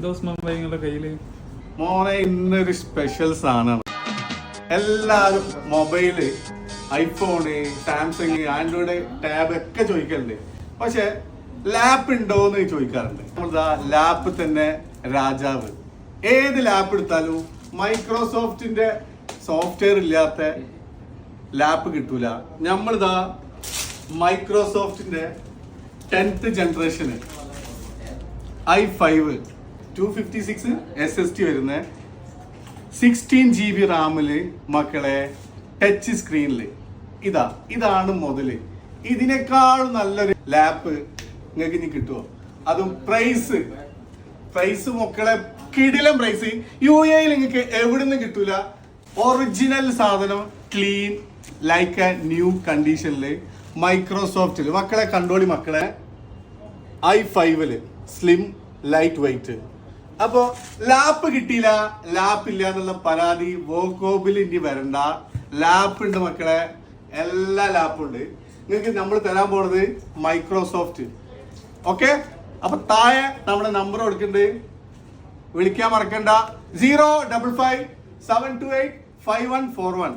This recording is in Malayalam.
എന്തോസ് നിങ്ങളുടെ കയ്യില് മോനെ ഇന്നൊരു സ്പെഷ്യൽ സാധനമാണ്. എല്ലാരും mobile, iPhone, Samsung, Android tab ഒക്കെ ചോദിക്കലുണ്ട്. പക്ഷെ ലാപ്പ് ഉണ്ടോന്ന് ചോദിക്കാറുണ്ട്. നമ്മളിതാ ലാപ്പ് തന്നെ രാജാവ്. ഏത് ലാപ്പ് എടുത്താലും മൈക്രോസോഫ്റ്റിന്റെ സോഫ്റ്റ്വെയർ ഇല്ലാത്ത ലാപ്പ് കിട്ടൂല. നമ്മളിതാ മൈക്രോസോഫ്റ്റിന്റെ 10th ജനറേഷന് i5 256 SSD വരുന്ന 16 GB റാമില് മക്കളെ ടച്ച് സ്ക്രീനില് ഇതാണ് മുതല്. ഇതിനേക്കാൾ നല്ലൊരു ലാപ്പ് നിങ്ങൾക്ക് ഇനി കിട്ടുമോ? അതും പ്രൈസ് മക്കളെ കിടിലം പ്രൈസ്. UAE നിങ്ങൾക്ക് എവിടുന്ന് കിട്ടൂല. ഒറിജിനൽ സാധനം ക്ലീൻ ലൈക്ക് എ ന്യൂ കണ്ടീഷനില് മൈക്രോസോഫ്റ്റിൽ മക്കളെ കണ്ടോളി. മക്കളെ i5 സ്ലിം ലൈറ്റ് വെയിറ്റ്. അപ്പോൾ ലാപ്പ് കിട്ടിയില്ല, ലാപ്പ് ഇല്ല എന്നുള്ള പരാതി വോക്കോബിൽ ഇനി വരണ്ട. ലാപ്പ് ഉണ്ട് മക്കളെ, എല്ലാ ലാപ്പും ഉണ്ട്. നിങ്ങൾക്ക് നമ്മൾ തരാൻ പോണത് മൈക്രോസോഫ്റ്റ്. ഓക്കെ, അപ്പൊ താഴെ നമ്മുടെ നമ്പർ കൊടുക്കുന്നുണ്ട്, വിളിക്കാൻ മറക്കണ്ട. 055 728 5141.